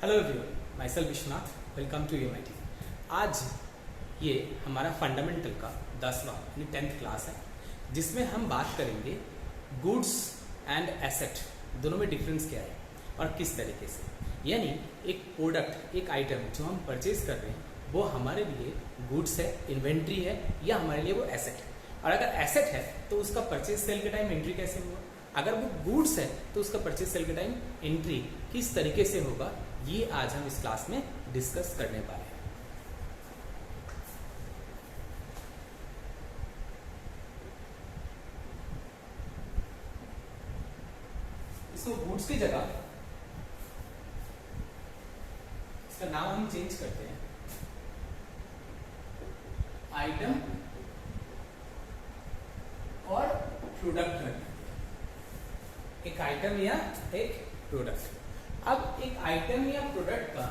Hello everyone, myself Vishwanath, welcome to MIT। आज ये हमारा फंडामेंटल का 10वां यानी 10th क्लास है, जिसमें हम बात करेंगे गुड्स एंड एसेट दोनों में डिफरेंस क्या है और किस तरीके से। यानी एक प्रोडक्ट, एक आइटम जो हम परचेज कर रहे हैं वो हमारे लिए गुड्स है, इन्वेंट्री है, या हमारे लिए वो एसेट है। और अगर एसेट है तो उसका परचेज सेल के टाइम एंट्री कैसे होगा, अगर वो गुड्स है तो उसका परचेज सेल के टाइम एंट्री किस तरीके से होगा, ये आज हम इस क्लास में डिस्कस करने वाले हैं। इसको गुड्स की जगह इसका नाम हम चेंज करते हैं, आइटम और प्रोडक्ट करते हैं। एक आइटम या एक प्रोडक्ट। अब एक आइटम या प्रोडक्ट का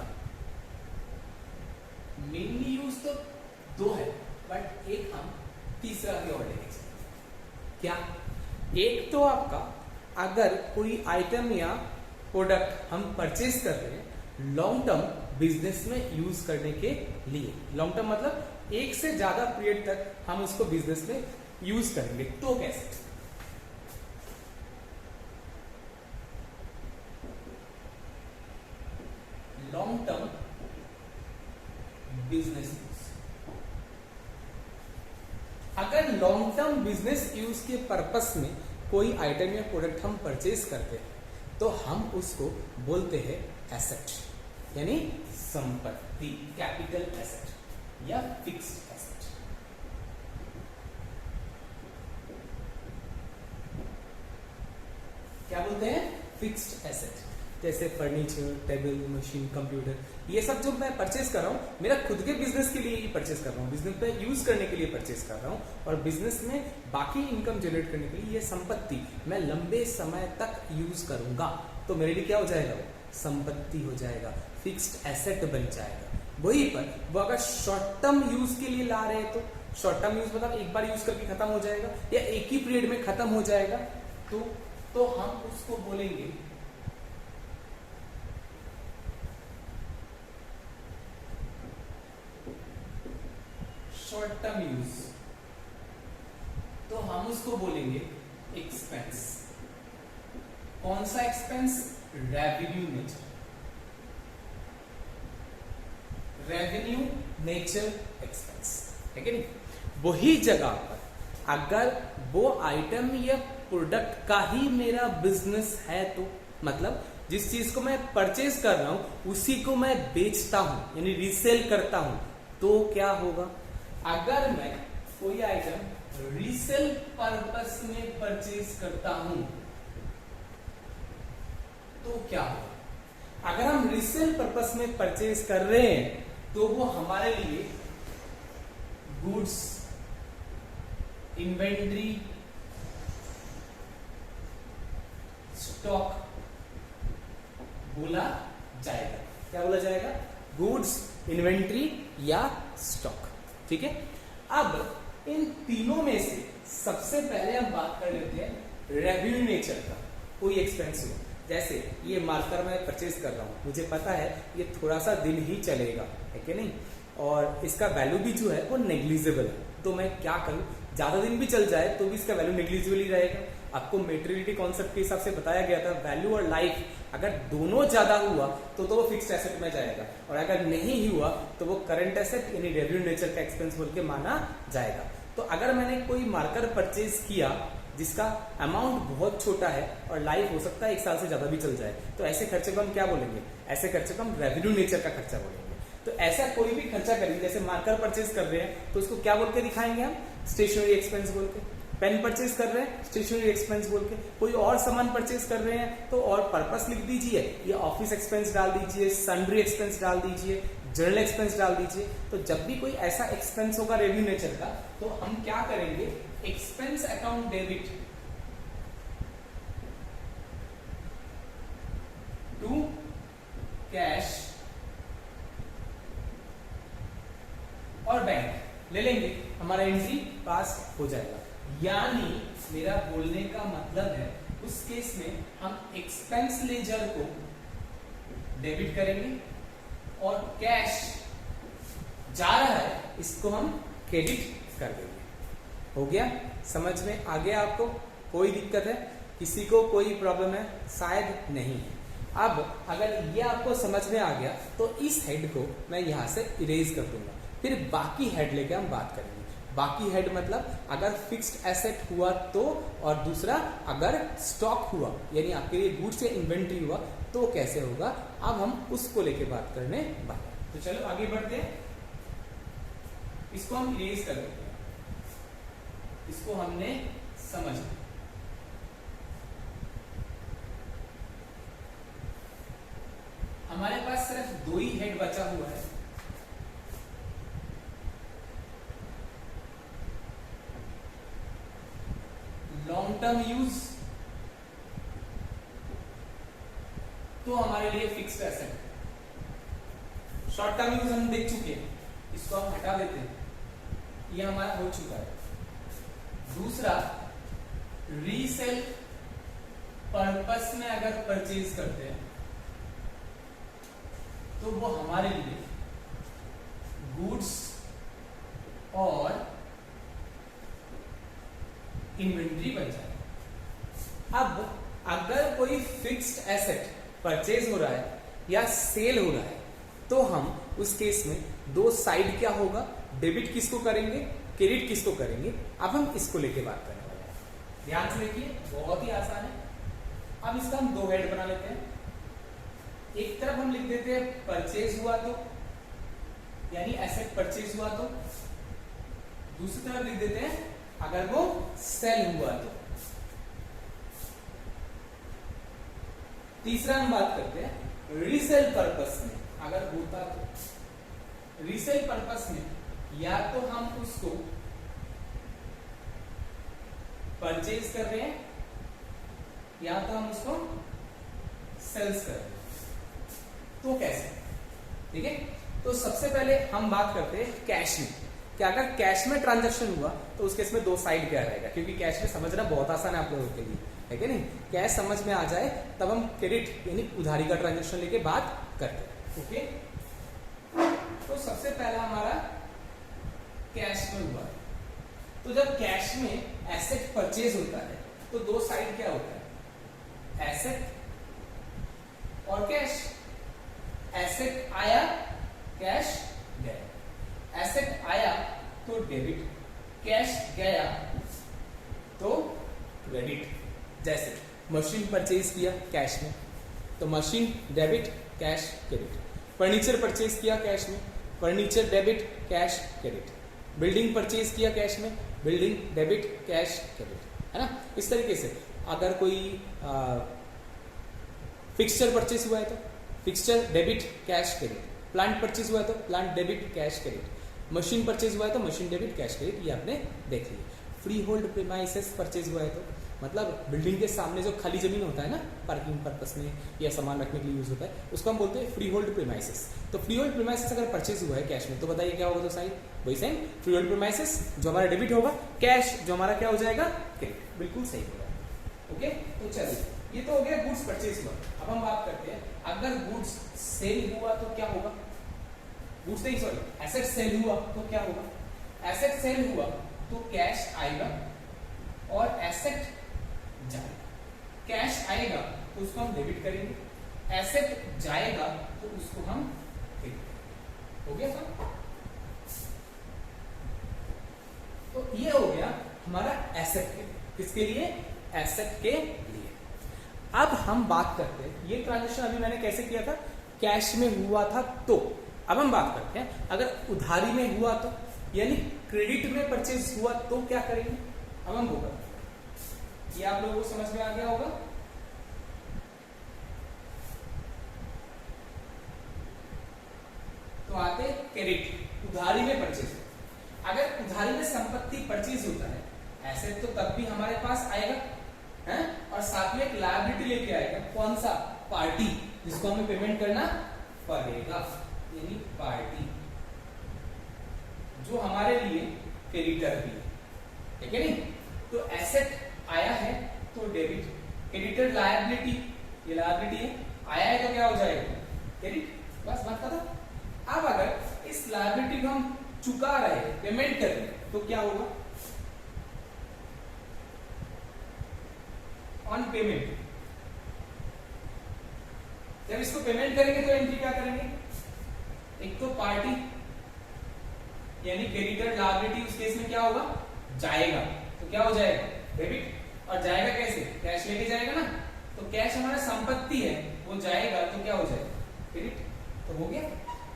मेनली यूज तो दो है, बट एक हम तीसरा भी और लेंगे। क्या? एक तो आपका अगर कोई आइटम या प्रोडक्ट हम परचेज कर रहे हैं लॉन्ग टर्म बिजनेस में यूज करने के लिए, लॉन्ग टर्म मतलब एक से ज्यादा पीरियड तक हम उसको बिजनेस में यूज करेंगे, तो कैसे? Long term business use. अगर लॉन्ग टर्म बिजनेस यूज के पर्पस में कोई आइटम या प्रोडक्ट हम परचेज करते हैं तो हम उसको बोलते हैं एसेट, यानी संपत्ति, कैपिटल एसेट या फिक्स्ड एसेट। क्या बोलते हैं? Fixed asset. जैसे फर्नीचर, टेबल, मशीन, कंप्यूटर, ये सब जो मैं परचेज कर रहा हूँ मेरा खुद के बिजनेस के लिए ही परचेज कर रहा हूँ, बिजनेस पे यूज करने के लिए परचेज कर रहा हूँ, और बिजनेस में बाकी इनकम जनरेट करने के लिए ये संपत्ति मैं लंबे समय तक यूज करूंगा, तो मेरे लिए क्या हो जाएगा? वो संपत्ति हो जाएगा, फिक्स्ड एसेट बन जाएगा। वही पर वो अगर शॉर्ट टर्म यूज के लिए ला रहे हैं तो शॉर्ट टर्म यूज मतलब एक बार यूज करके खत्म हो जाएगा या एक ही पीरियड में खत्म हो जाएगा, तो हम उसको बोलेंगे शॉर्ट टर्म यूज, तो हम उसको बोलेंगे एक्सपेंस। कौन सा expense? Revenue nature, revenue nature expense है कि नहीं? वही जगह पर अगर वो आइटम या प्रोडक्ट का ही मेरा बिजनेस है तो मतलब जिस चीज को मैं परचेज कर रहा हूं उसी को मैं बेचता हूं यानी रीसेल करता हूं, तो क्या होगा? अगर मैं कोई आइटम रीसेल पर्पस में परचेज करता हूं तो क्या होगा? अगर हम रीसेल पर्पस में परचेज कर रहे हैं तो वो हमारे लिए गुड्स, इन्वेंट्री, स्टॉक बोला जाएगा। क्या बोला जाएगा? गुड्स, इन्वेंट्री या स्टॉक। ठीक है। अब इन तीनों में से सबसे पहले हम बात कर लेते हैं रेवेन्यू नेचर का। कोई एक्सपेंस हो, जैसे ये मार्कर मैं परचेज कर रहा हूं, मुझे पता है ये थोड़ा सा दिन ही चलेगा, है कि नहीं, और इसका वैल्यू भी जो है वो नेग्लिजिबल है, तो मैं क्या करूं? ज्यादा दिन भी चल जाए तो भी इसका वैल्यू नेग्लिजिबल ही रहेगा। आपको मेटेरियलिटी कॉन्सेप्ट के हिसाब से बताया गया था, वैल्यू और लाइफ अगर दोनों ज्यादा हुआ तो वो फिक्स्ड एसेट में जाएगा, और अगर नहीं हुआ तो वो करंट एसेट यानी रेवेन्यू नेचर का एक्सपेंस बोल के माना जाएगा। तो अगर मैंने कोई मार्कर परचेज किया जिसका अमाउंट बहुत छोटा है और लाइफ हो सकता है 1 साल से ज्यादा भी चल जाए, तो ऐसे खर्चे को हम क्या बोलेंगे? ऐसे खर्चे को हम रेवेन्यू नेचर का खर्चा बोलेंगे। तो ऐसा कोई भी खर्चा करेंगे, जैसे मार्कर परचेज कर रहे हैं तो उसको क्या बोल के दिखाएंगे हम? स्टेशनरी एक्सपेंस बोल के। पेन परचेज कर रहे हैं, स्टेशनरी एक्सपेंस बोल के। कोई और सामान परचेज कर रहे हैं तो और पर्पस लिख दीजिए, ये ऑफिस एक्सपेंस डाल दीजिए, सन्ड्री एक्सपेंस डाल दीजिए, जनरल एक्सपेंस डाल दीजिए। तो जब भी कोई ऐसा एक्सपेंस होगा रेवेन्यू नेचर का तो हम क्या करेंगे? Expense account debit to cash और बैंक ले लेंगे, हमारा एंट्री पास हो जाएगा। यानी मेरा बोलने का मतलब है उस केस में हम एक्सपेंस लेजर को डेबिट करेंगे और कैश जा रहा है इसको हम क्रेडिट कर देंगे। हो गया? समझ में आ गया आपको? कोई दिक्कत है? किसी को कोई प्रॉब्लम है? शायद नहीं है। अब अगर ये आपको समझ में आ गया तो इस हेड को मैं यहां से इरेज कर दूंगा, फिर बाकी हेड लेके हम बात करेंगे। बाकी हेड मतलब अगर फिक्स्ड एसेट हुआ तो, और दूसरा अगर स्टॉक हुआ यानी आपके लिए गुड्स या इन्वेंट्री हुआ तो कैसे होगा, अब हम उसको लेके बात करने वाले। तो चलो आगे बढ़ते हैं। इसको हम इरेज कर देते हैं, इसको हमने समझ लिया। हमारे पास सिर्फ दो ही हेड बचा हुआ है। लॉन्ग टर्म यूज तो हमारे लिए fixed asset, short term use हम देख चुके हैं, इसको हम हटा देते हैं, ये हमारा हो चुका है। दूसरा, रीसेल पर्पस में अगर परचेज करते हैं तो वो हमारे लिए गुड्स और इन्वेंट्री बन जाए। अब अगर कोई फिक्स्ड एसेट परचेज हो रहा है या सेल हो रहा है तो हम उस केस में दो साइड क्या होगा, डेबिट किसको करेंगे, क्रेडिट किसको करेंगे। अब हम इसको लेके बात करने वाले हैं। ध्यान से देखिए, बहुत ही आसान है। अब इसका हम दो हेड बना लेते हैं। एक तरफ हम लिख देते हैं परचेज हुआ तो, यानी एसेट परचेज हुआ तो। दूसरी तरफ लिख देते हैं अगर वो सेल हुआ तो। तीसरा हम बात करते हैं रीसेल पर्पस में अगर होता तो। रीसेल पर्पस में या तो हम उसको परचेज कर रहे हैं या तो हम उसको सेल्स कर रहे हैं। तो कैसे? ठीक है, तो सबसे पहले हम बात करते हैं कैश में। कि अगर कैश में ट्रांजैक्शन हुआ तो उस केस में दो साइड क्या रहेगा, क्योंकि कैश में समझना बहुत आसान है आप लोगों के लिए, है कि नहीं। कैश समझ में आ जाए तब हम क्रेडिट यानी उधारी का ट्रांजैक्शन लेके बात करते हैं। ओके, तो सबसे पहला हमारा कैश में हुआ। तो जब कैश में एसेट परचेज होता है तो दो साइड क्या होता है, एसेट और कैश। एसेट आया, कैश गया। एसेट आया तो डेबिट, कैश गया तो क्रेडिट। जैसे मशीन परचेज किया कैश में तो machine debit, cash credit. Furniture purchase किया कैश में, furniture debit, cash credit. Building purchase किया कैश में, बिल्डिंग डेबिट, कैश क्रेडिट, है ना। इस तरीके से अगर कोई फिक्सचर परचेज हुआ है तो fixture debit, cash credit. Plant purchase हुआ है तो plant debit, cash credit. Machine purchase हुआ है तो मशीन डेबिट, कैश क्रेडिट। ये आपने देख लिया। फ्री होल्ड प्रीमाइसेस परचेज हुआ है तो मतलब बिल्डिंग के सामने जो खाली जमीन होता है ना, पार्किंग पर्पस में या सामान रखने के लिए यूज होता है, उसको हम बोलते हैं फ्री होल्ड प्रीमाइसेस। तो फ्री होल्ड प्रीमाइसेस अगर परचेज हुआ है कैश में तो बताइए क्या होगा, तो साइड वही सेम फ्री होल्ड प्रीमाइसेस जो हमारा डेबिट होगा, कैश जो हमारा क्या हो जाएगा, क्रेडिट। बिल्कुल सही होगा। ओके, तो चलिए ये तो हो गया गुड्स परचेज हुआ। अब हम बात करते हैं अगर गुड्स सेल हुआ तो क्या होगा। गुड्स नहीं, सॉरी, एसेट सेल हुआ तो क्या होगा। एसेट सेल हुआ तो कैश आएगा और एसेट जाएगा। कैश आएगा तो उसको हम डेबिट करेंगे, एसेट जाएगा तो उसको हम क्रेडिट करेंगे। हो गया सर? तो ये हो गया हमारा एसेट के लिए। किसके लिए? एसेट के लिए। अब हम बात करते हैं, ये ट्रांजेक्शन अभी मैंने कैसे किया था, कैश में हुआ था तो। अब हम बात करते हैं अगर उधारी में हुआ तो, यानी क्रेडिट में परचेज हुआ तो क्या करेंगे। अब हम वो करते हैं, ये आप लोगों को समझ में आ गया होगा। तो आते क्रेडिट, उधारी में परचेज। अगर उधारी में संपत्ति परचेज होता है, एसेट तो तब भी हमारे पास आएगा है, और साथ में एक लायबिलिटी लेके आएगा। कौन सा? पार्टी, जिसको हमें पेमेंट करना पड़ेगा, यानी पार्टी जो हमारे लिए क्रेडिटर भी है, ठीक है नहीं। तो एसेट आया है तो डेबिट, क्रेडिटर लायबिलिटी, ये लायबिलिटी है, आया है तो क्या हो जाएगा, क्रेडिट, बस बात खत्म। अब अगर इस लायबिलिटी को हम चुका रहे हैं, पेमेंट कर रहे हैं, तो क्या होगा? ऑन पेमेंट, जब इसको पेमेंट करेंगे तो एंट्री क्या करेंगे? एक तो पार्टी यानी क्रेडिटर लायबिलिटी उस केस में क्या होगा? जाएगा, तो क्या हो जाएगा? डेबिट। और जाएगा कैसे? कैश लेके जाएगा ना, तो कैश हमारा संपत्ति है, वो जाएगा तो क्या हो जाएगा? क्रेडिट। तो हो गया।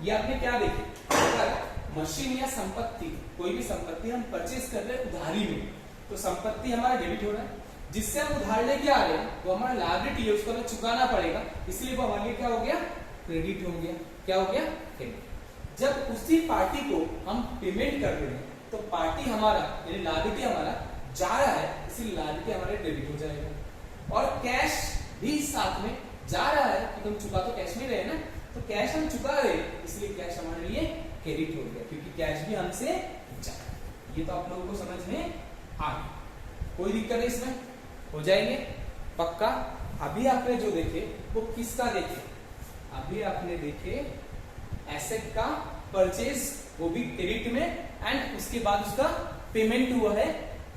ये आपने क्या देखे, अगर मशीन या संपत्ति, कोई भी संपत्ति हम परचेज कर रहे हैं उधारी में, तो संपत्ति हमारा डेबिट हो रहा है, जिससे हम उधार लेके आ रहे हैं वो हमारा लायबिलिटी है, उसको हमें चुकाना पड़ेगा, इसलिए वो हमारे लिए क्या हो गया? क्रेडिट हो गया। क्या हो गया? क्रेडिट। जब उसी पार्टी को हम पेमेंट कर रहे हैं तो पार्टी हमारा यानी लायबिलिटी हमारा जा रहा है, इसलिए लायबिलिटी हमारे डेबिट हो जाएगा। और कैश भी साथ में जा रहा है, क्योंकि हम चुका तो कैश में रहे ना, तो कैश हम चुका रहे इसलिए कैश हमारे लिए क्रेडिट हो गया, क्योंकि कैश भी हमसे जा रहा है। ये तो आप लोगों को समझ में आ गया, कोई दिक्कत है इसमें? हो जाएंगे पक्का। अभी आपने जो देखे वो किसका देखे? अभी आपने देखे एसेट का परचेज, वो भी क्रेडिट में, एंड उसके बाद उसका पेमेंट हुआ है,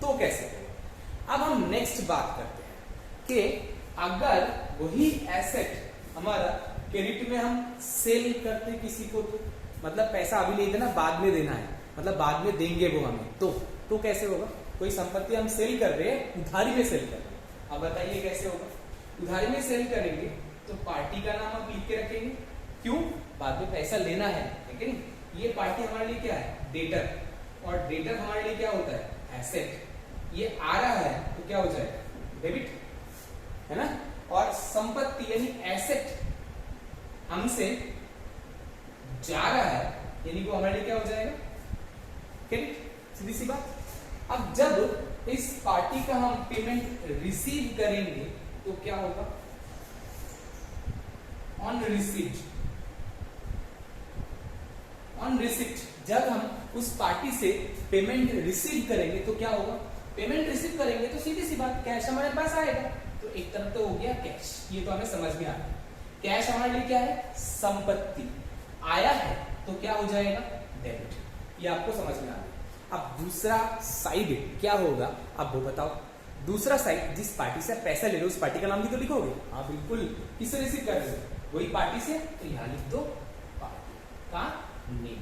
तो कैसे होगा? अब हम नेक्स्ट बात करते हैं कि अगर वही एसेट हमारा क्रेडिट में हम सेल करते किसी को, तो मतलब पैसा अभी नहीं देना, बाद में देना है, मतलब बाद में देंगे वो हमें, तो कैसे होगा? कोई संपत्ति हम सेल कर रहे हैं, उधारी में सेल कर रहे हैं, अब बताइए कैसे होगा? उधारी में सेल करेंगे तो पार्टी का नाम आप लिख के रखेंगे, क्यों? बाद में पैसा लेना है, ठीक है नहीं? ये पार्टी हमारे लिए क्या है? डेटर, और डेटर हमारे लिए क्या होता है? एसेट। ये आ रहा है तो क्या हो जाएगा? डेबिट, है ना? और संपत्ति यानी एसेट हमसे जा रहा है, यानी वो हमारे लिए क्या हो जाएगा? क्रेडिट। सीधी सी बात। अब जब इस पार्टी का हम पेमेंट रिसीव करेंगे तो क्या होगा? ऑन रिसीप्ट, ऑन रिसिप्ट, जब हम उस पार्टी से पेमेंट रिसीव करेंगे तो क्या होगा? पेमेंट रिसीव करेंगे तो सीधी सी बात कैश हमारे पास आएगा, तो एक तरफ तो हो गया कैश, ये तो हमें समझ में आ गया। कैश हमारे लिए क्या है? संपत्ति। आया है तो क्या हो जाएगा? डेबिट। ये आपको समझ में आ गया। अब दूसरा साइड क्या होगा? अब वो बताओ। दूसरा साइड, जिस पार्टी से पैसा ले लो उस पार्टी का नाम भी तो लिखोगे। हाँ बिल्कुल। किससे रिसीव कर रहे हो? वही पार्टी से, तो यहां लिख दो पार्टी का नेम।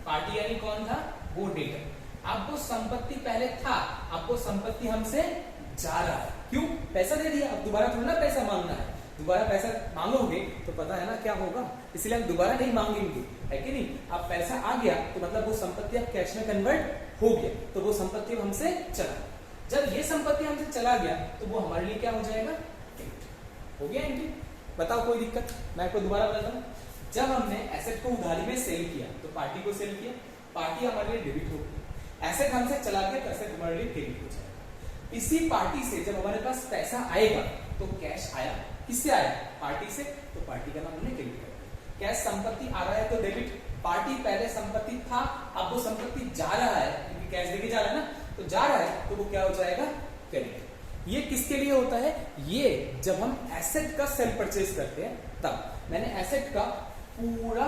पार्टी यानी कौन था? वो डेटर। अब वो संपत्ति पहले था, अब वो संपत्ति हमसे जा रहा है, क्यों? पैसा दे दिया, अब दोबारा थोड़ा ना पैसा मांगना है। दोबारा पैसा मांगोगे तो पता है ना क्या होगा, इसलिए हम दोबारा नहीं मांगेंगे, है कि नहीं? अब पैसा आ गया तो मतलब वो संपत्ति अब कैश में कन्वर्ट हो गया, तो वो संपत्ति हमसे चला। जब ये संपत्ति हमसे चला गया तो वो हमारे लिए क्या हो जाएगा? क्रेडिट हो गया। एंट्री। बताओ कोई दिक्कत? मैं आपको दोबारा बताता हूँ। जब हमने एसेट को उधारी में सेल किया तो पार्टी को सेल किया, पार्टी हमारे लिए डेबिट हो गई। एसेट हमसे चला गया तो एसेट हमारे लिए क्रेडिट हो जाएगा। इसी पार्टी से जब हमारे पास पैसा आएगा तो कैश आया, किससे आया? पार्टी से, तो पार्टी का नाम हमने क्रेडिट कर दिया। कैश संपत्ति आ रहा है तो डेबिट। पार्टी पहले संपत्ति था, अब वो संपत्ति जा रहा है, क्योंकि कैश देके जा रहा है ना, तो जा रहा है तो वो क्या हो जाएगा? क्रेडिट। ये किसके लिए होता है? ये जब हम एसेट का सेल परचेज करते हैं तब। मैंने एसेट का पूरा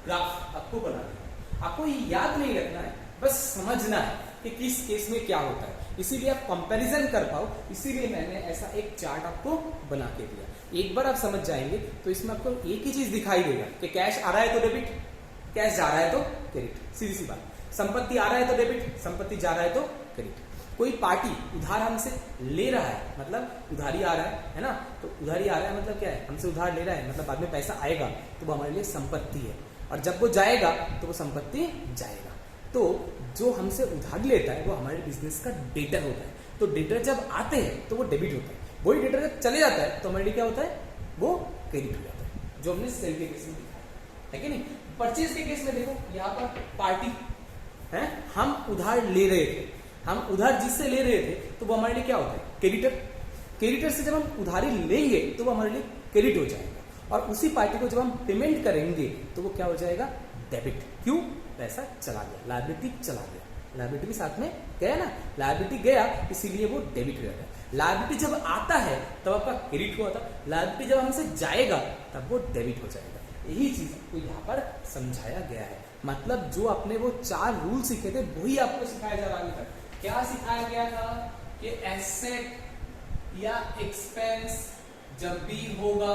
ग्राफ आपको बना दिया, आपको ये याद नहीं रखना है, बस समझना है कि किस केस में क्या होता है, इसीलिए आप कंपैरिजन कर पाओ, इसीलिए मैंने ऐसा एक चार्ट आपको बना के दिया। एक बार आप समझ जाएंगे तो इसमें आपको एक ही चीज दिखाई देगा कि कैश आ रहा है तो डेबिट, कैश जा रहा है तो क्रेडिट। सीधी सी बात। संपत्ति आ रहा है तो डेबिट, संपत्ति जा रहा है तो क्रेडिट। कोई पार्टी उधार हमसे ले रहा है, मतलब उधारी आ रहा है ना, तो उधारी आ रहा है मतलब क्या है? हमसे उधार ले रहा है, मतलब बाद में पैसा आएगा तो वो हमारे लिए संपत्ति है, और जब वो जाएगा तो वो संपत्ति जाएगा। तो जो हमसे उधार लेता है वो हमारे बिजनेस का डेटर होता है। तो डेटर जब आते हैं तो वो डेबिट होता है, वही डेटर जब चले जाता है तो हमारे लिए क्या होता है? वो क्रेडिट हो जाता है, जो हमने सेल के केस में देखा है कि नहीं। परचेज के केस में देखो, यहाँ पर पार्टी है, हम उधार ले रहे थे, हम उधार जिससे ले रहे थे तो वो हमारे लिए क्या होता है? क्रेडिटर। क्रेडिटर से जब हम उधारी लेंगे तो वो हमारे लिए क्रेडिट हो जाएगा, और उसी पार्टी को जब हम पेमेंट करेंगे तो वो क्या हो जाएगा? डेबिट। क्यों? पैसा चला गया, लायबिलिटी चला गया। लायबिलिटी भी साथ में गया ना, लायबिलिटी गया इसीलिए वो डेबिट हो जाता है। लायबिलिटी जब आता है तब आपका क्रेडिट हुआ था, लायबिलिटी जब हमसे जाएगा तब वो डेबिट हो जाएगा। यही चीज को यहाँ पर समझाया गया है। मतलब जो आपने वो 4 रूल सीखे थे वही आपको सिखाया जा रहा है अभी तक। क्या सिखाया गया था कि एसेट या एक्सपेंस जब भी होगा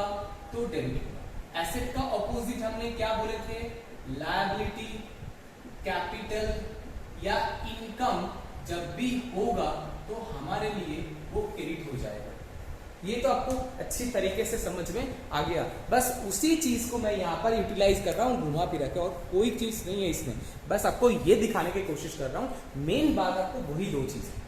तो डेबिट होगा। एसेट का ऑपोजिट हमने क्या बोले थे, लायबिलिटी, कैपिटल या इनकम जब भी होगा तो हमारे लिए वो क्रेडिट हो जाएगा। ये तो आपको अच्छी तरीके से समझ में आ गया। बस उसी चीज को मैं यहाँ पर यूटिलाइज कर रहा हूँ घुमा फिरा के, और कोई चीज नहीं है इसमें, बस आपको ये दिखाने की कोशिश कर रहा हूँ। मेन बात आपको वही 2 चीज है।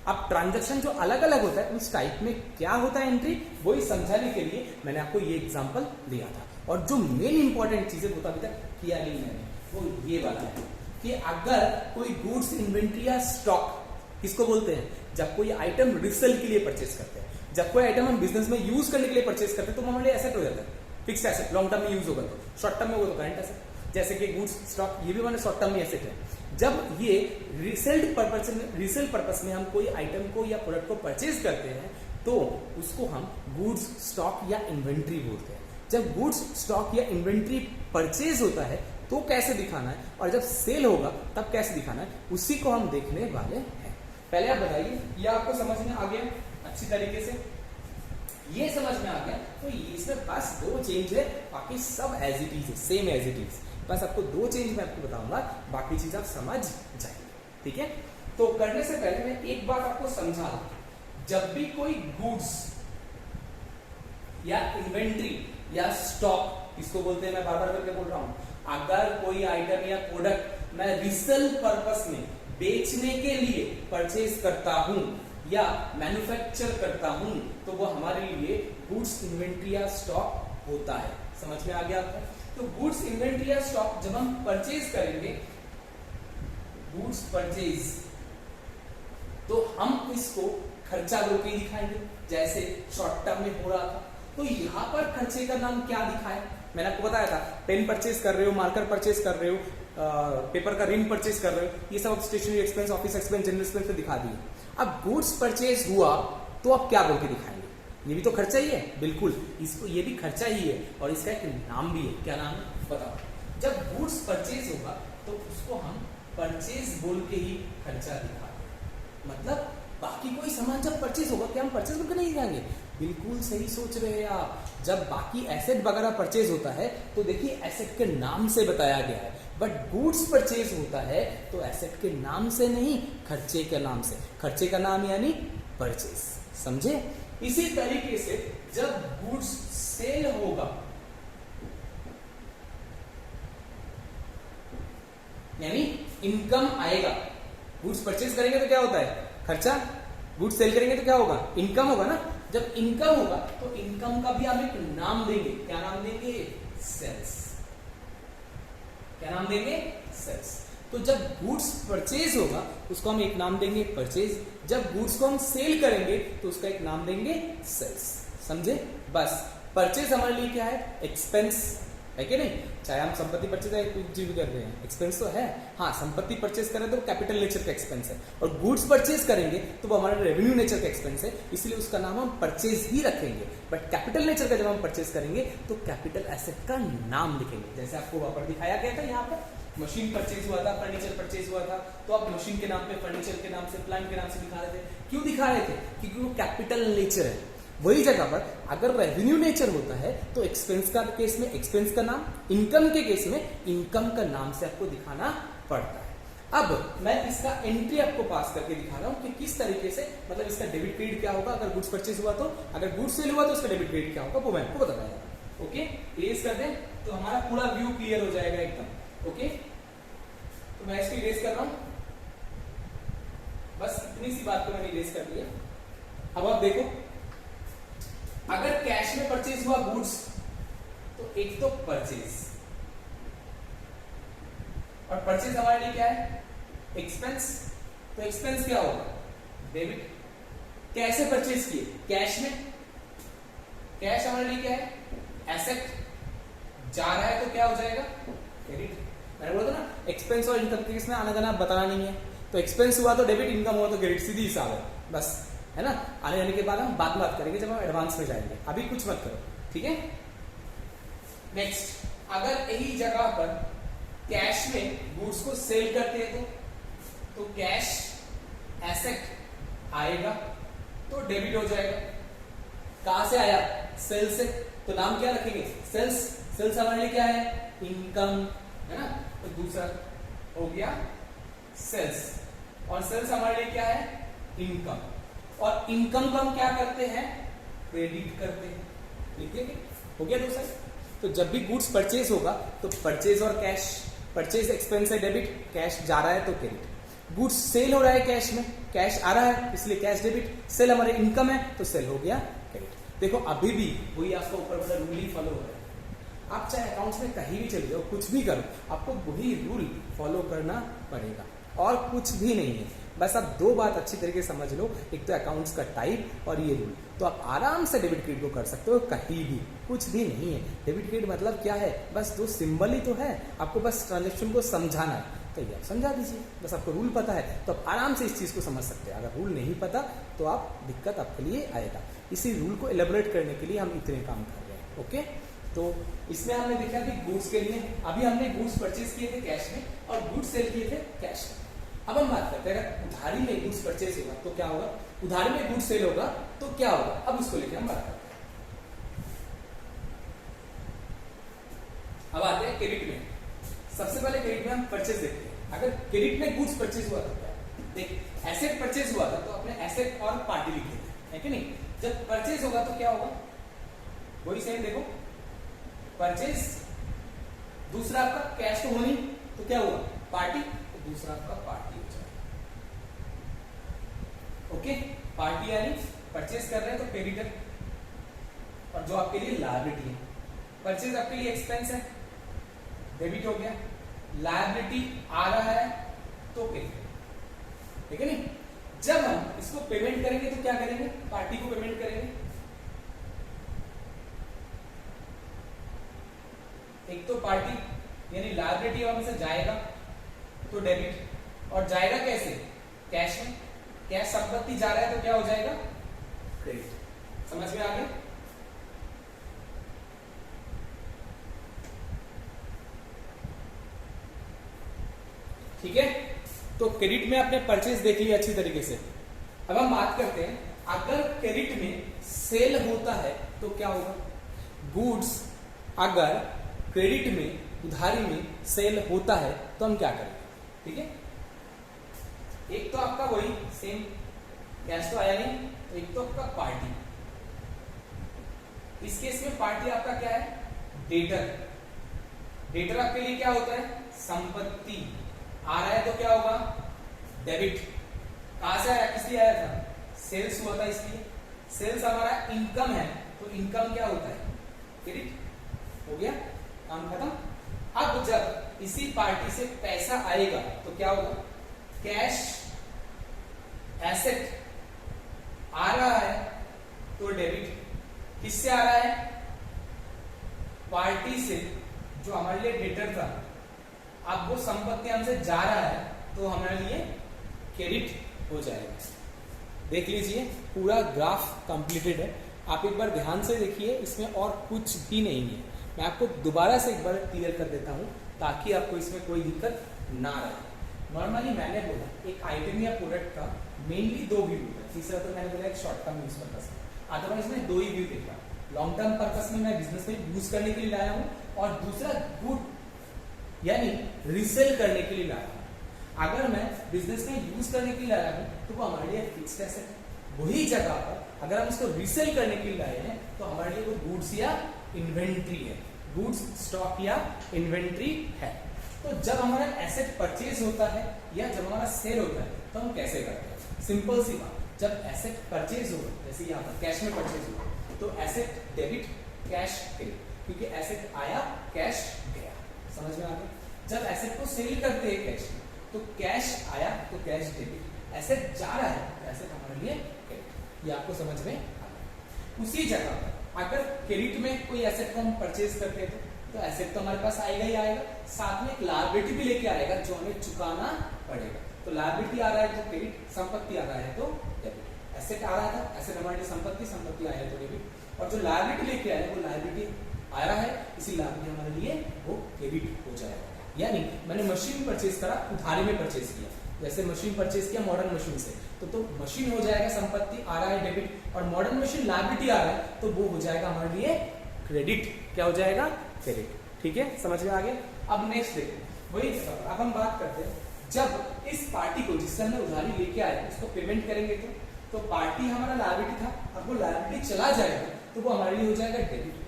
अब ट्रांजैक्शन जो अलग अलग होता है उस टाइप में क्या होता है एंट्री, वही समझाने के लिए मैंने आपको ये एग्जांपल दिया था। और जो मेन इंपॉर्टेंट चीजें वो अभी तक किया नहीं मैंने, वो ये वाला है कि अगर कोई गुड्स इन्वेंट्री या स्टॉक किसको बोलते हैं, जब कोई आइटम रिसेल के लिए परचेस करते हैं, जब कोई आइटम हम बिजनेस में यूज करने के लिए परचेस करते हैं तो हमारे लिए एसेट हो जाता है, फिक्स एसेट। लॉन्ग टर्म में यूज होगा तो, शॉर्ट टर्म में होगा तो करंट एसेट। जैसे कि गुड्स स्टॉक ये भी हमारे शॉर्ट टर्म में एसेट है। जब ये रिसेल पर्पस में हम कोई आइटम को या प्रोडक्ट को परचेज करते हैं तो उसको हम गुड्स स्टॉक या इन्वेंट्री बोलते हैं। जब गुड्स स्टॉक या इन्वेंट्री परचेज होता है तो कैसे दिखाना है, और जब सेल होगा तब कैसे दिखाना है, उसी को हम देखने वाले हैं। पहले आप बताइए, ये आपको समझ में आ गया अच्छी तरीके से? ये समझ में आ गया तो इसमें बस 2 चेंज है, बाकी सब एज इट इज है, सेम एज इट इज। बस आपको 2 चेंज मैं आपको बताऊंगा, बाकी चीज आप समझ जाएंगे। ठीक है, तो करने से पहले मैं एक बात आपको समझा दूं। जब भी कोई गुड्स या इन्वेंट्री या स्टॉक, इसको बोलते हैं, मैं बार बार करके बोल रहा हूं, अगर कोई आइटम या प्रोडक्ट मैं रिसेल पर्पस में बेचने के लिए परचेज करता हूं या मैन्युफैक्चर करता हूं तो वो हमारे लिए गुड्स इन्वेंट्री या स्टॉक होता है। समझ में आ गया आपको? तो गुड्स इन्वेंट्री या स्टॉक जब हम परचेज करेंगे, गुड्स परचेज, तो हम इसको खर्चा बोल के दिखाएंगे, जैसे शॉर्ट टर्म में हो रहा था। तो यहां पर खर्चे का नाम क्या दिखाए, मैंने आपको बताया था, पेन परचेज कर रहे हो, मार्कर परचेज कर रहे हो, पेपर का रिंग परचेज कर रहे हो, ये सब stationery expense, office expense, general expense पे दिखा दिए। अब गुड्स परचेज हुआ तो आप क्या बोल के दिखाएंगे? ये भी तो खर्चा ही है, बिल्कुल, इसको ये भी खर्चा ही है, और इसका एक नाम भी है। क्या नाम है बताओ? जब गुड्स परचेज होगा तो उसको हम परचेज बोल के ही खर्चा दिखाते। मतलब बाकी कोई सामान जब परचेज होगा, क्या हम परचेज बोल के नहीं दिखाएंगे? बिल्कुल सही सोच रहे हैं आप। जब बाकी एसेट वगैरह परचेज होता है तो देखिए एसेट के नाम से बताया गया है, बट गुड्स परचेज होता है तो एसेट के नाम से नहीं, खर्चे के नाम से। खर्चे का नाम यानी परचेज, समझे? इसी तरीके से जब गुड्स सेल होगा यानी इनकम आएगा। गुड्स परचेज करेंगे तो क्या होता है? खर्चा। गुड्स सेल करेंगे तो क्या होगा? इनकम होगा ना। जब इनकम होगा तो इनकम का भी हम एक नाम देंगे। क्या नाम देंगे? सेल्स। क्या नाम देंगे? सेल्स। तो जब गुड्स परचेज होगा उसको हम एक नाम देंगे परचेज, जब गुड्स को हम सेल करेंगे तो उसका एक नाम देंगे सेल्स। समझे? बस परचेज हमारे लिए क्या है? एक्सपेंस है कि नहीं? चाहे हम संपत्ति परचेज है कुछ भी कर रहे हैं, एक्सपेंस तो है। हाँ, संपत्ति परचेज करें तो कैपिटल नेचर का एक्सपेंस है, और गुड्स परचेज करेंगे तो वो हमारा रेवेन्यू नेचर का एक्सपेंस है, इसलिए उसका नाम हम परचेज ही रखेंगे। बट कैपिटल नेचर का जब हम परचेज करेंगे तो कैपिटल एसेट का नाम लिखेंगे। जैसे आपको वहां पर दिखाया गया था, यहाँ पर मशीन परचेज हुआ था, फर्नीचर परचेज हुआ था, तो आप मशीन के नाम पे, फर्नीचर के नाम से, प्लांट के नाम से दिखा रहे थे। क्यों दिखा रहे थे? क्योंकि वो कैपिटल नेचर है। वही जगह पर अगर रेवेन्यू नेचर होता है तो एक्सपेंस का केस में एक्सपेंस का नाम, इनकम के केस में इनकम का नाम से आपको दिखाना पड़ता है। अब मैं इसका एंट्री आपको पास करके दिखा रहा हूं कि किस तरीके से, मतलब इसका डेबिट क्रेडिट क्या होगा अगर गुड्स परचेज हुआ तो, अगर गुड्स सेल हुआ तो उसका डेबिट क्रेडिट क्या होगा वो मैं आपको बताऊंगा। ओके, इरेज कर दें तो हमारा पूरा व्यू क्लियर हो जाएगा एकदम। ओके, तो मैं इसको इरेज कर रहा हूं, बस इतनी सी बात को मैंने इरेज कर दिया। अब आप देखो, अगर कैश में परचेज हुआ गुड्स तो एक तो परचेज, और परचेज हमारे लिए क्या है? एक्सपेंस। तो एक्सपेंस क्या होगा? डेबिट। कैसे परचेज किए? कैश में। कैश हमारे लिए क्या है? एसेट। जा रहा है तो क्या हो जाएगा? क्रेडिट। मैंने बोला था ना, एक्सपेंस और इनकम के केस में आना जाना बताना नहीं है। तो एक्सपेंस हुआ तो डेबिट, इनकम हुआ तो क्रेडिट, सीधी हिसाब है बस, है ना। आने जाने के बाद हम बात करेंगे जब हम एडवांस में जाएंगे, अभी कुछ मत करो, ठीक है। नेक्स्ट, अगर यही जगह पर कैश में गुड्स को सेल करते हैं तो कैश एसेट आएगा तो डेबिट हो जाएगा। कहां से आया? सेल से, तो नाम क्या रखेंगे? सेल्स। सेल्स हमारे लिए क्या है? इनकम, है ना। तो दूसरा हो गया सेल्स, और सेल्स हमारे लिए क्या है? इनकम। और इनकम को हम क्या करते हैं? क्रेडिट करते हैं, ठीक है। हो गया दूसरा। तो जब भी गुड्स परचेज होगा तो परचेज और कैश, परचेज एक्सपेंस है डेबिट, कैश जा रहा है तो क्रेडिट। गुड्स सेल हो रहा है कैश में, कैश आ रहा है इसलिए कैश डेबिट, सेल हमारे इनकम है तो सेल हो गया क्रेडिट। देखो अभी भी वही आपका ऊपर वाला रूल ही फॉलो हो रहा है। आप चाहे अकाउंट्स में कहीं भी चले जाओ, कुछ भी करो, आपको वही रूल फॉलो करना पड़ेगा और कुछ भी नहीं है। बस आप दो बात अच्छी तरीके से समझ लो, एक तो अकाउंट्स का टाइप और ये रूल, तो आप आराम से डेबिट क्रेडिट को कर सकते हो कहीं भी, कुछ भी नहीं है। डेबिट क्रेडिट मतलब क्या है? बस दो सिंबल ही तो है, आपको बस ट्रांजेक्शन को समझाना है, तो ये आप समझा दीजिए। बस आपको रूल पता है तो आप आराम से इस चीज को समझ सकते हैं। अगर रूल नहीं पता तो आप दिक्कत आपके लिए आएगा। इसी रूल को एलेबोरेट करने के लिए हम इतने काम कर रहे हैं, ओके। तो इसमें हमने देखा कि गुड्स के लिए अभी हमने गुड्स परचेज किए थे कैश में और गुड्स सेल किए थे कैश में। अब हम बात करते हैं अगर उधारी में गुड्स परचेज होगा तो क्या होगा, उधारी में गुड्स सेल होगा तो क्या होगा, अब उसको लेकर हम बात करते हैं। अब आते हैं क्रेडिट में। सबसे पहले क्रेडिट में हम परचेज देखते हैं। अगर क्रेडिट में गुड्स परचेज हुआ तो क्या, देख एसेट परचेज हुआ था तो अपने एसेट और पार्टी लिखे थे, है कि नहीं। जब परचेज होगा तो क्या होगा, वही सेम देखो, परचेज, दूसरा आपका कैश तो होनी, तो क्या हुआ पार्टी, तो दूसरा आपका पार्टी हो जाएगा, ओके। पार्टी यानी परचेज कर रहे हैं तो क्रेडिटर, और जो आपके लिए लायबिलिटी है, परचेज आपके लिए एक्सपेंस है, डेबिट हो गया, लायबिलिटी आ रहा है तो क्रेडिट, ठीक है नहीं। जब हम इसको पेमेंट करेंगे तो क्या करेंगे, पार्टी को पेमेंट करेंगे। एक तो पार्टी यानी लायबिलिटी वहां से जाएगा तो डेबिट, और जाएगा कैसे, कैश में। कैश संपत्ति जा रहा है तो क्या हो जाएगा, क्रेडिट। समझ में आ गया। ठीक है, तो क्रेडिट में आपने परचेज देख लिया अच्छी तरीके से। अब हम बात करते हैं अगर क्रेडिट में सेल होता है तो क्या होगा। गुड्स अगर क्रेडिट में उधारी में सेल होता है तो हम क्या करेंगे, ठीक है। एक तो आपका वही सेम कैश तो आया नहीं, तो एक तो आपका पार्टी। इस केस में पार्टी आपका क्या है, डेटर। डेटर आपके लिए क्या होता है, संपत्ति। आ रहा है तो क्या होगा, डेबिट। कहां से आया, किस लिए आया था, सेल्स हुआ था इसलिए। सेल्स हमारा इनकम है तो इनकम क्या होता है, क्रेडिट। हो गया, काम खत्म। अब जब इसी पार्टी से पैसा आएगा तो क्या होगा, कैश एसेट आ रहा है तो डेबिट। किससे आ रहा है, पार्टी से, जो हमारे लिए डेटर था। अब वो संपत्ति हमसे जा रहा है तो हमारे लिए क्रेडिट हो जाएगा। देख लीजिए पूरा ग्राफ कंप्लीटेड है। आप एक बार ध्यान से देखिए, इसमें और कुछ भी नहीं है। मैं आपको दोबारा से एक बार क्लियर कर देता हूं ताकि आपको इसमें कोई दिक्कत ना रहे। नॉर्मली मैंने बोला एक आइटम या प्रोडक्ट का मेनली दो व्यू होता है। तीसरा तो मैंने बोला एक short term use purpose, otherwise मैं दो ही व्यू देखा। लॉन्ग टर्म पर्पस में मैं बिजनेस में यूज करने के लिए लाया हूं, और दूसरा गुड यानी रीसेल करने के लिए लाया हूं। अगर मैं बिजनेस में यूज करने के लिए लाया हूं तो वो हमारे लिए फिक्स्ड एसेट है। वही जगह पर अगर हम इसको रीसेल करने के लिए लाए हैं तो हमारे लिए वो गुड्स या इन्वेंट्री है, गुड्स स्टॉक या इन्वेंट्री है। तो जब हमारा एसेट परचेज होता है या जब हमारा सेल होता है तो हम कैसे करते हैं, सिंपल सी बात। जब एसेट परचेज हो, जैसे यहाँ पर कैश में परचेज हुआ तो एसेट डेबिट, कैश क्रेडिट, क्योंकि एसेट आया कैश गया। समझ में आ गया। जब एसेट को सेल करते हैं कैश में तो कैश आया तो कैश डेबिट, एसेट जा रहा है तो एसेट हमारे लिए क्रेडिट। ये आपको समझ में आ गया। उसी जगह पर अगर क्रेडिट में कोई एसेट को हम परचेज करते हैं तो एसेट तो हमारे पास आएगा ही आएगा, साथ में एक लायबिलिटी भी लेके आएगा जो हमें चुकाना पड़ेगा। तो लायबिलिटी आ रहा है तो क्रेडिट, संपत्ति आ रहा है तो डेबिट। एसेट आ रहा था, एसेट हमारे लिए संपत्ति, संपत्ति आया है तो डेबिट। और जो लायबिलिटी लेके आया है वो लायबिलिटी आ रहा है, इसी लायबिलिटी हमारे लिए वो क्रेडिट हो जाएगा। यानी मैंने मशीन परचेज करा, उधारी में परचेज किया, जैसे मशीन परचेज किया मॉडर्न मशीन से, तो मशीन हो जाएगा संपत्ति, आ रहा है डेबिट, और मॉडर्न मशीन लायबिलिटी आ रहा है तो वो हो जाएगा हमारे लिए क्रेडिट। क्या हो जाएगा? क्रेडिट। ठीक है, समझ में आ गया। अब नेक्स्ट देखो वही जगह अब हम बात करते हैं, जब इस पार्टी को जिससे हमने उधारी लेके आए उसको पेमेंट करेंगे तो पार्टी हमारा लायबिलिटी था, अब वो लायबिलिटी चला जाएगा तो वो हमारे लिए हो जाएगा डेबिट।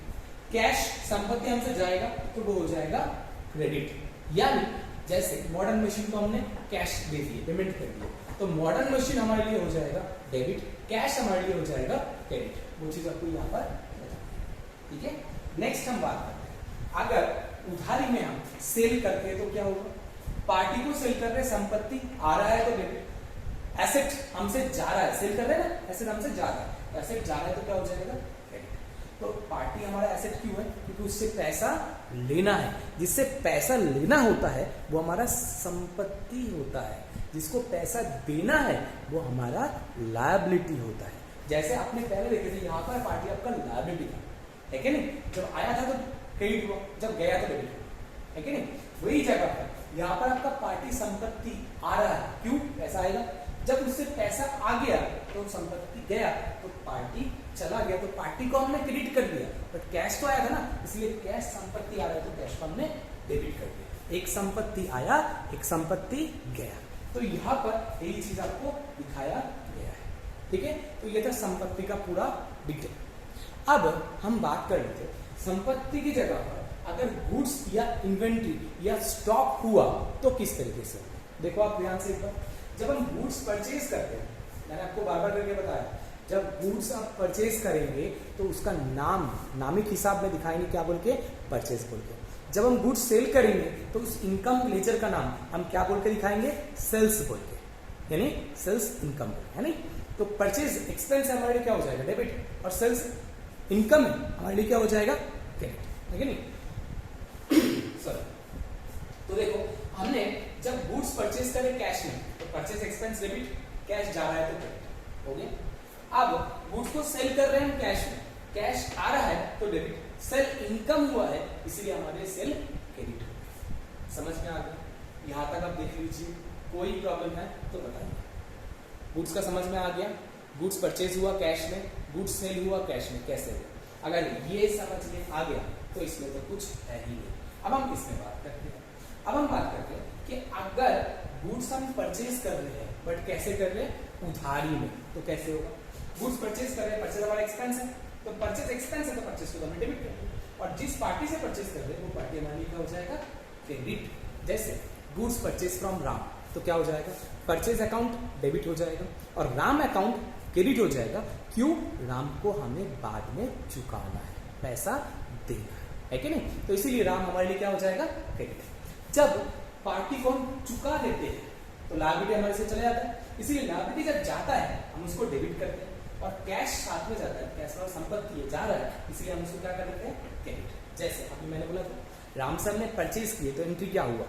कैश संपत्ति हमसे जाएगा तो वो हो जाएगा क्रेडिट। यानी जैसे मॉडर्न मशीन को हमने कैश दे दिए, पेमेंट कर दिए, तो मॉडर्न मशीन हमारे लिए हो जाएगा डेबिट, कैश हमारे लिए हो जाएगा क्रेडिट। वो चीज आपको यहाँ पर बता। ठीक है, नेक्स्ट हम बात करते हैं, अगर उधारी में हम सेल करते हैं तो क्या होगा? पार्टी को सेल कर रहे, संपत्ति आ रहा है तो डेबिट, एसेट हमसे जा रहा है, सेल कर रहे हैं ना, एसेट हमसे जा रहा है, एसेट जा रहा है तो क्या हो जाएगा? क्रेडिट। तो पार्टी हमारा एसेट क्यों है? क्योंकि उससे पैसा लेना है, जिससे पैसा लेना होता है वो हमारा संपत्ति होता है, जिसको पैसा देना है वो हमारा लायबिलिटी होता है। जैसे आपने पहले देखे थे यहाँ पर पार्टी आपका लायबिलिटी था, है कि नहीं? जब आया था तो क्रेडिट हुआ, जब गया तो डेबिट हुआ, है कि नहीं? वही जगह पर यहाँ पर आपका पार्टी संपत्ति आ रहा है, क्यों? पैसा आएगा, जब उससे पैसा आ गया तो संपत्ति गया तो पार्टी चला गया, तो पार्टी को हमने क्रेडिट कर दिया, बट कैश तो आया था ना, इसलिए कैश संपत्ति आ रहा है तो कैश को हमने डेबिट कर दिया। एक संपत्ति आया, एक संपत्ति गया, तो यहाँ पर यही चीज आपको दिखाया गया है। ठीक है, तो ये था संपत्ति का पूरा डिटेल। अब हम बात कर लेते संपत्ति की जगह पर अगर गुड्स या इन्वेंट्री या स्टॉक हुआ तो किस तरीके से? देखो आप ध्यान से एक बार, जब हम गुड्स परचेज करते हैं, मैंने आपको बार बार करके बताया, जब गुड्स आप परचेज करेंगे तो उसका नाम नामिक हिसाब में दिखाएंगे, क्या बोल के? परचेज बोल के। जब हम गुड्स सेल करेंगे तो उस इनकम लेजर का नाम हम क्या बोल के दिखाएंगे? सेल्स बोल के, यानी सेल्स इनकम, है नहीं? तो परचेज एक्सपेंस हमारे लिए क्या हो जाएगा? डेबिट, और सेल्स इनकम हमारे लिए क्या हो जाएगा? क्रेडिट, है कि नहीं? सॉरी, तो देखो हमने जब गुड्स परचेज करे कैश में तो परचेज एक्सपेंस डेबिट, कैश जा रहा है तो क्रेडिट हो गया। अब गुड्स को सेल कर रहे हैं कैश में, कैश आ रहा है तो डेबिट, सेल इनकम हुआ है इसलिए हमारे सेल क्रेडिट हो गया। समझ में आ गया? यहां तक आप देख लीजिए, कोई प्रॉब्लम है तो बताइए। गुड्स का समझ में आ गया, गुड्स परचेज हुआ कैश में, गुड्स सेल हुआ कैश में, कैसे हुआ? अगर ये समझ में आ गया तो इसमें तो कुछ है ही नहीं। अब हम किसमें बात करते हैं? अब हम बात करते हैं कि अगर गुड्स हम परचेज कर रहे हैं बट कैसे कर रहे हैं? उधारी में, तो कैसे होगा? गुड्स परचेज कर रहे हैं, परचेज हमारा एक्सपेंस है, तो परचेज एक्सपेंस है तो परचेज को हमने डेबिट कर दिया, और जिस पार्टी से परचेज कर रहे हैं वो पार्टी हमारे लिए क्या हो जाएगा? क्रेडिट। जैसे गुड्स परचेज फ्रॉम राम तो क्या हो जाएगा? परचेज अकाउंट डेबिट हो जाएगा और राम अकाउंट क्रेडिट हो जाएगा। क्यों? राम को हमें बाद में चुकाना है, पैसा देना है कि नहीं? तो इसीलिए राम हमारे लिए क्या हो जाएगा? क्रेडिट। जब पार्टी को हम चुका देते हैं तो लायबिलिटी हमारे से चले जाता है, इसीलिए लायबिलिटी जब जाता है हम उसको डेबिट करते हैं, और कैश साथ में जाता है, कैश वाला संपत्ति है, जा रहा है, इसलिए हम उसको क्या कर देते हैं? क्रेडिट। जैसे अभी मैंने बोला था राम सर ने परचेज किए तो एंट्री क्या हुआ?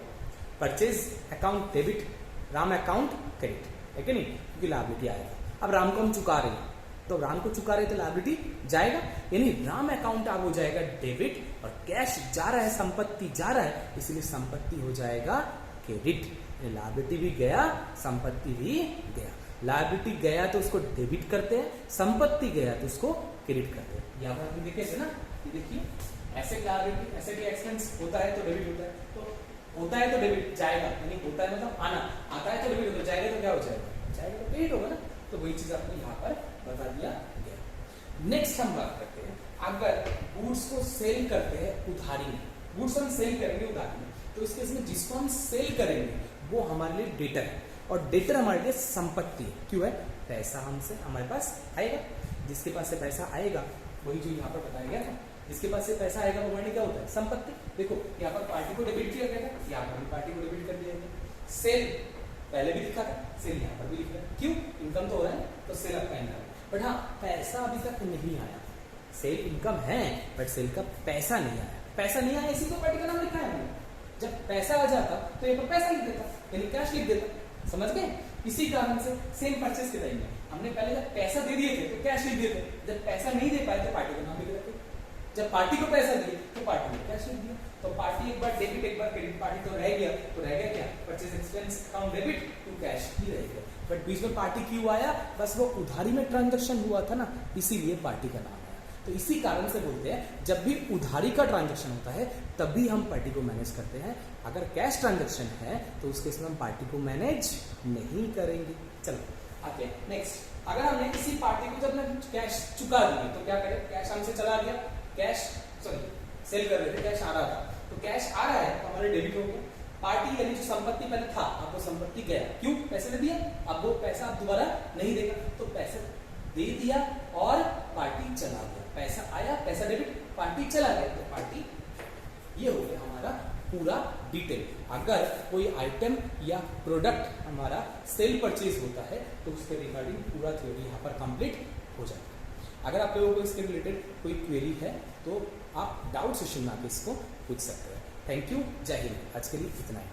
Purchase account debit, Ram account credit, है कि नहीं? क्योंकि लायबिलिटी आएगा। अब राम को हम चुका रहे हैं तो राम को चुका रहे तो लायबिलिटी जाएगा, यानी राम अकाउंट अब हो जाएगा डेबिट, और कैश जा रहा है, संपत्ति जा रहा है, इसलिए संपत्ति हो जाएगा क्रेडिट। लायबिलिटी भी गया, संपत्ति भी गया। लायबिलिटी गया तो उसको डेबिट करते हैं, संपत्ति गया तो उसको क्रेडिट करते हैं। यहाँ पर देखे थे ना, ये देखिए एसेट लायबिलिटी, एसेट एक्सपेंस होता है तो डेबिट होता है, तो होता है तो डेबिट जाएगा, यानी होता है मतलब आना, आता है तो डेबिट होता है, जाएगा तो क्या हो जाएगा? जाएगा तो क्रेडिट होगा ना। तो वही चीज आपको यहाँ पर बता दिया गया। नेक्स्ट हम बात करते हैं, अगर गुड्स को सेल करते हैं उधारी में, गुड्स हम सेल करेंगे उधारी में, तो इस केस में जिसको हम सेल करेंगे वो हमारे लिए डेटर है, और डेटर हमारे लिए संपत्ति है। क्यों है? पैसा हमसे हमारे पास आएगा, जिसके पास से पैसा आएगा वही जो यहाँ पर बताया गया था, जिसके पास से पैसा आएगा वो हमारे लिए क्या होता है? संपत्ति। देखो यहाँ पर पार्टी को डेबिट किया गया था, यहाँ पर भी पार्टी को डेबिट कर दिया गया। सेल पहले भी लिखा था, सेल यहाँ पर भी लिखा है। क्यों? इनकम तो हो रहा है तो सेल आपका इनकम, बट हाँ पैसा अभी तक नहीं आया। सेल इनकम है बट सेल का पैसा नहीं आया। पैसा नहीं आया इसी को पार्टी का नाम लिखा है हमने। जब पैसा आ जाता तो यहाँ पर पैसा लिख देता, यानी कैश लिख देता, समझ गए? इसी कारण से सेम परचेज के टाइम में हमने पहले जब पैसा दे दिए थे तो कैश लिख दिए थे, जब पैसा नहीं दे पाए तो पार्टी का नाम लिख रखे, जब पार्टी को पैसा दिए तो पार्टी को कैश लिख दिया। तो पार्टी एक बार डेबिट एक बार क्रेडिट, पार्टी तो रह गया, तो रह गया क्या, purchase expense account debit to cash ही रह गया। बट बीच में पार्टी क्यों आया, बस वो उधारी में ट्रांजेक्शन हुआ था ना, इसीलिए पार्टी का नाम आया। तो इसी कारण से बोलते हैं जब भी उधारी का ट्रांजेक्शन होता है तभी हम पार्टी को मैनेज करते हैं, अगर कैश ट्रांजेक्शन है तो उस केस में हम पार्टी को मैनेज नहीं करेंगे। चलो आगे नेक्स्ट, अगर हमने किसी पार्टी को जब कैश चुका दिए तो क्या करें, कैश हमसे चला गया, कैश सॉरी सेल कर रहे थे, कैश आ रहा था, तो कैश आ रहा है तो हमारे डेबिट हो गया। पार्टी यानी जो संपत्ति पहले था अब वो संपत्ति गया, क्यों, पैसे दे दिया, अब वो पैसा आप दोबारा नहीं देगा, तो पैसा दे दिया और पार्टी चला गया, पैसा आया, पैसा डेबिट, पार्टी चला गया, तो पार्टी ये हो गया हमारा पूरा डिटेल। अगर कोई आइटम या प्रोडक्ट हमारा सेल परचेज होता है तो उसके रिगार्डिंग पूरा थ्योरी यहाँ पर कंप्लीट हो जाता है। अगर आप लोगों को इसके रिलेटेड कोई क्वेरी है तो आप डाउट सेशन में आके इसको पूछ सकते हैं। थैंक यू, जय हिंद। आज के लिए इतना ही।